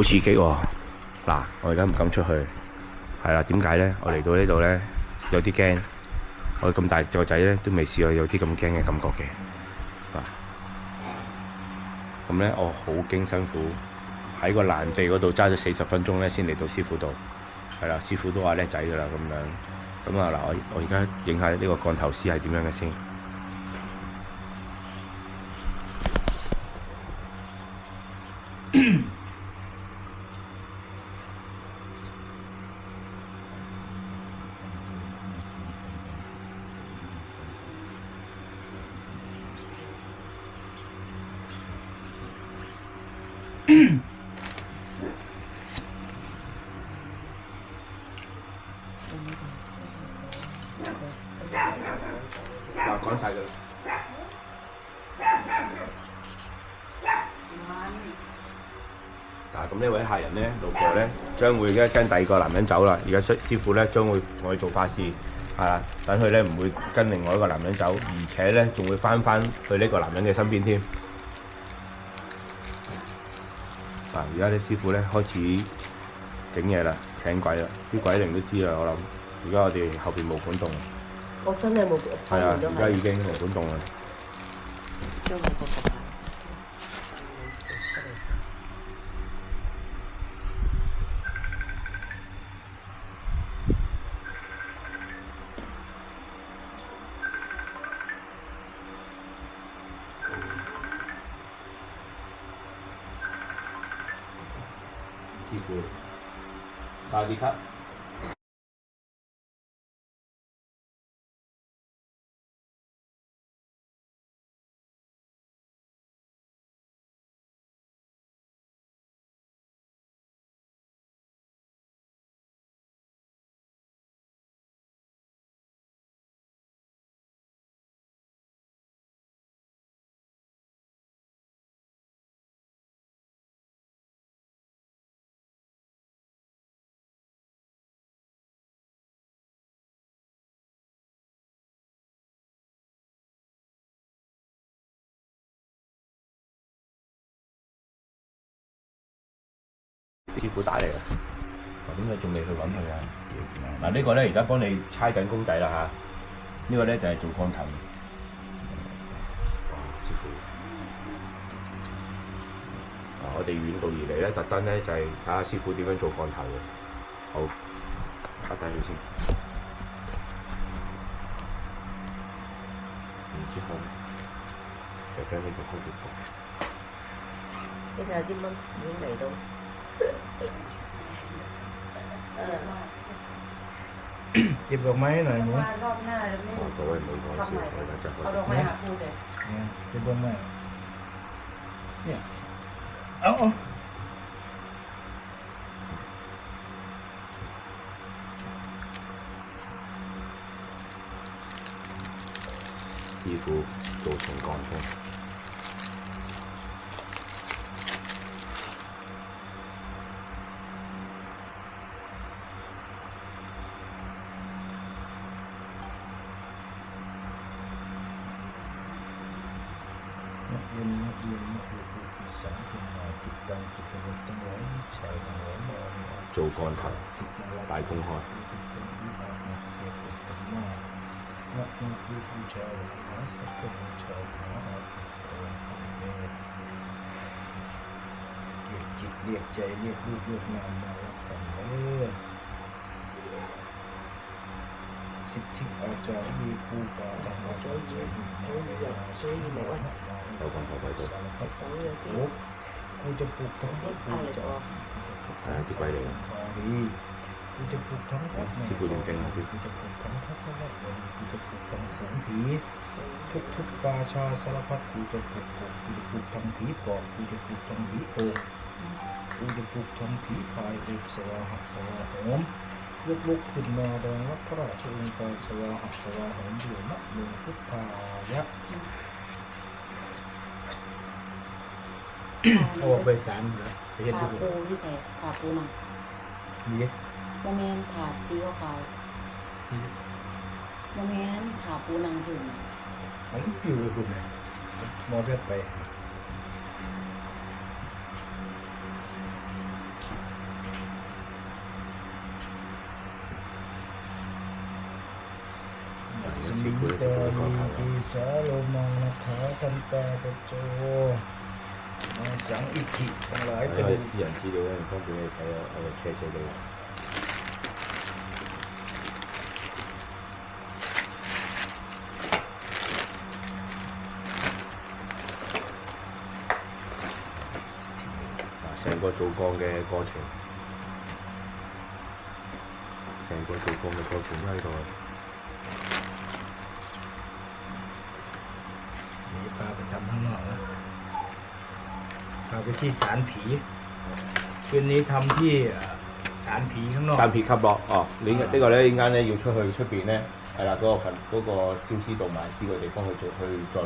好刺激喎！嗱，我而家唔敢出去，係啦，點解咧？我嚟到呢度咧，有啲驚。我咁大個仔咧，都未試過有啲咁驚嘅感覺嘅。嗱，咁咧我好驚辛苦，喺個爛地嗰度揸咗40分鐘咧，先嚟到師傅度。係啦，師傅都話叻仔㗎啦，咁樣。咁啊嗱，我而家影下呢個降頭師係點樣嘅先。講晒㗎啦。嗱，咁呢位客人咧，老婆咧，將會咧跟第二個男人走啦。而家師傅咧將會同佢做法事，係啦，等佢咧唔會跟另外一個男人走，而且咧仲會翻去呢個男人嘅身邊添。嗱，而家啲師傅咧開始整嘢啦，請鬼啦，啲鬼靈都知啦，我諗。而家我哋後邊毛管戙。我真係冇。係啊，而家已經毛管戙啦。將個佛牌。師傅，沙啲卡。師傅打嚟啦，點解仲未去揾佢啊？嗱，呢個咧而家幫你猜緊公仔啦嚇，呢個咧就係做降頭。師傅，我哋遠道而嚟咧，特登咧就係睇下師傅點樣做降頭嘅。好，拍低佢先。然之後就將呢個開條縫。呢度有啲蚊已經嚟到。เก็บดอกไม้หน่อยหนู รอบหน้าไม่ 各位唔好講笑，我哋就 เอาดอกไม้มาพูดเลย เนี่ยเก็บดอกไม้เนี่ยเอา 師傅做成降風。做降頭，大公開。จิตเรียกใจเรียกรูปเรียกนามมารับกันเลยสิทธิอาจารย์มีครูบาอาจารย์ช่วย有降頭喺度，กูจะปลูกทั้งหมดกูจะ係啊啲鬼嚟嘅。กูจะปลูกทั้งหมด 師傅念經啊，師傅。กูจะปลูกทั้งหมดกูจะปลูกทั้งฝูงผีทุกปาชาสารพัดกูจะปลูกทั้งผีปอบกูจะปลูกทั้งผีโป่งกูจะปลูกทั้งผีพายอุสวาหะสวาหอมลุกขึ้นมาแดงรับพระราชองค์การสวาหะสวาหอมอยู่ณเมืองพุทธายะโอ้ใบสารเหรอไปเห็น ผ่า ดู ปูที่ใส่ผ่าปูหนัง นี่ โมเมนผ่าสีขาวโมเมนผ่าปูหนังถึง มันปิวเลยคุณเนี่ยมองเลือดไป สมิงตาลีกีสาโลมานะขาทันตาตะโจมาสังอิจิทั้งหลายกระ 因 ดู 為 ก 私人資料咧唔方便你睇啊，我哋車車你。嗱，成個做鋼嘅過程，成個做鋼嘅過程都喺度。นี่พาไปทำข้างนอกนะพาไปที่ศาลผีคืนนี้ทำที่ศาลผีข้างนอก 三撇級落哦，你呢個咧陣間咧要出去出邊咧，係啦，嗰個燒屍度埋屍個地方去再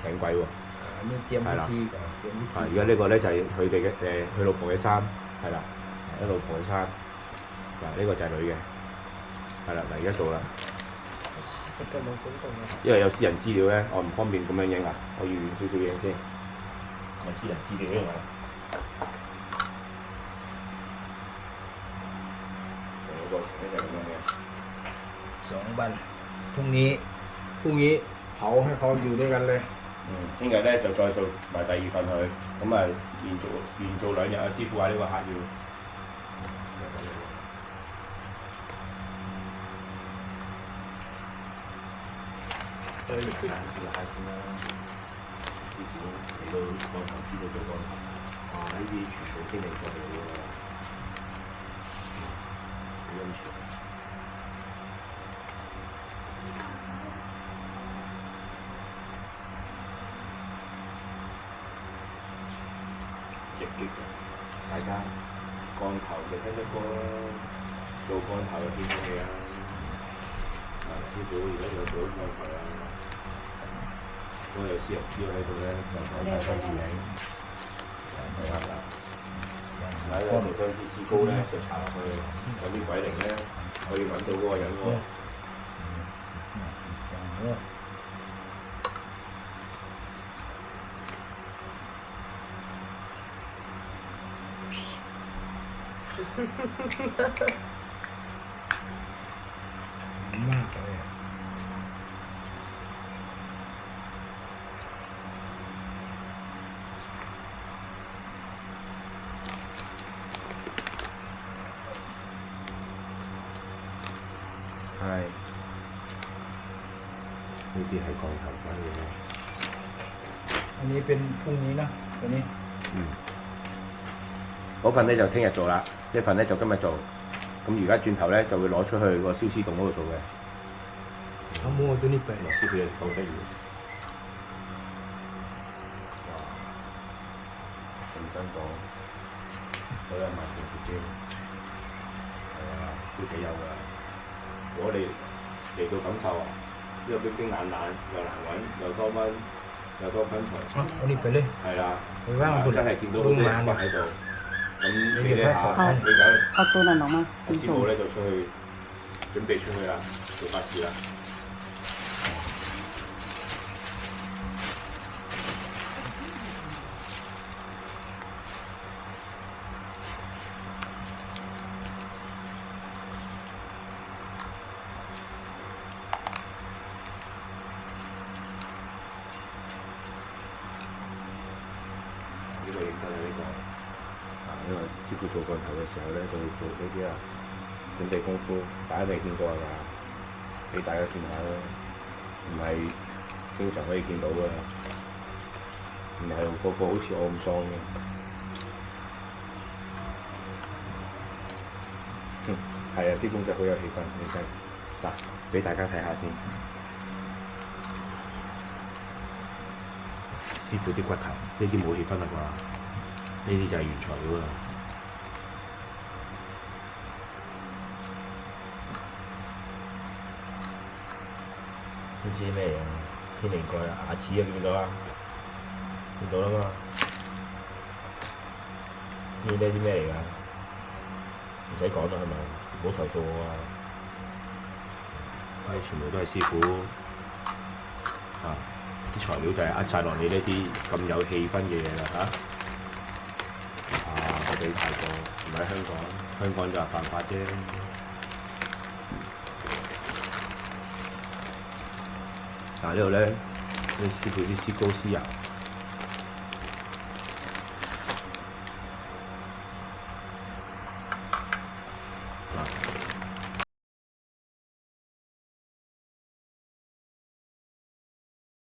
請鬼喎。 อันนี้เตรียมพิธีก่อนเตรียมพิธี 而家呢個咧就係佢哋嘅佢老婆嘅衫，係啦，啲老婆嘅衫。嗱，呢個就係女嘅，係啦，嗱而家做啦。隻腳冇管動啊！因為有私人資料咧，我唔方便咁樣影啊，我要遠少少影先。我私人資料因為成個過程咧就係咁樣嘅。2 วันพรุ่งนี้เผาให้เขาอยู่ด้วยกันเลย 聽日咧就再做埋第二份去，咁啊連做2日啊，師傅話呢個客要。เอ้ย 試下先啦，師傅嚟到鋼頭師傅做鋼頭，哇！呢啲全部經歷過嚟嘅喎，幾咁長。直擊嘅，大家鋼頭就聽得歌啦，做鋼頭就見過你啊！嗱，師傅而家就做鋼頭啦。我有私人資料喺度咧，就講翻新電影，係啦。喺咧就將啲絲膏咧食下落去，揾啲鬼靈咧可以揾到嗰個人喎。มากเลย 係，呢啲係鋼頭翻嘅。 อันนี้เป็นพรุ่งนี้นะตัวนี้ 嗰份咧就聽日做啦，呢份咧就今日做。咁而家轉頭咧就會攞出去個燒屍洞嗰度做嘅。 เอาโม่ตัวนี้ไป 師傅好得意。哇！認真講，都有萬件條件，係啊，都幾有㗎。如果你嚟到感受啊，呢個冰冰冷冷又難揾，又多蚊，又多昆蟲， เอานี่ไปเลย 係啦， ไปว่างคุณ 真係見到好多 ลงมา 嘢 เนี่ย 喺度。咁你呢下係你走，เอาตัวนั้นออกมา 阿師傅咧就出去準備出去啦，做法事啦。呢個認得啦，呢個因為師傅做鋼頭嘅時候咧，就會做呢啲啊準備功夫，大家未見過係嘛？俾大家見下啦，唔係經常可以見到㗎，唔係個個好似我咁喪嘅。係啊，啲工作好有氣氛，你睇嗱，俾大家睇下先。師傅啲骨頭，呢啲冇氣氛啦啩？呢啲就係原材料啦。唔知咩嘢？天靈蓋牙齒啊，見到啦，見到啦嘛。呢啲咩嚟㗎？唔使講啦，係咪？唔好投訴我啊！呢全部都係師傅啊！啲材料就係壓晒落你呢啲咁有氣氛嘅嘢啦嚇。我哋泰國唔喺香港，香港就係犯法啫。但係呢度咧，啲師傅啲師膏師油。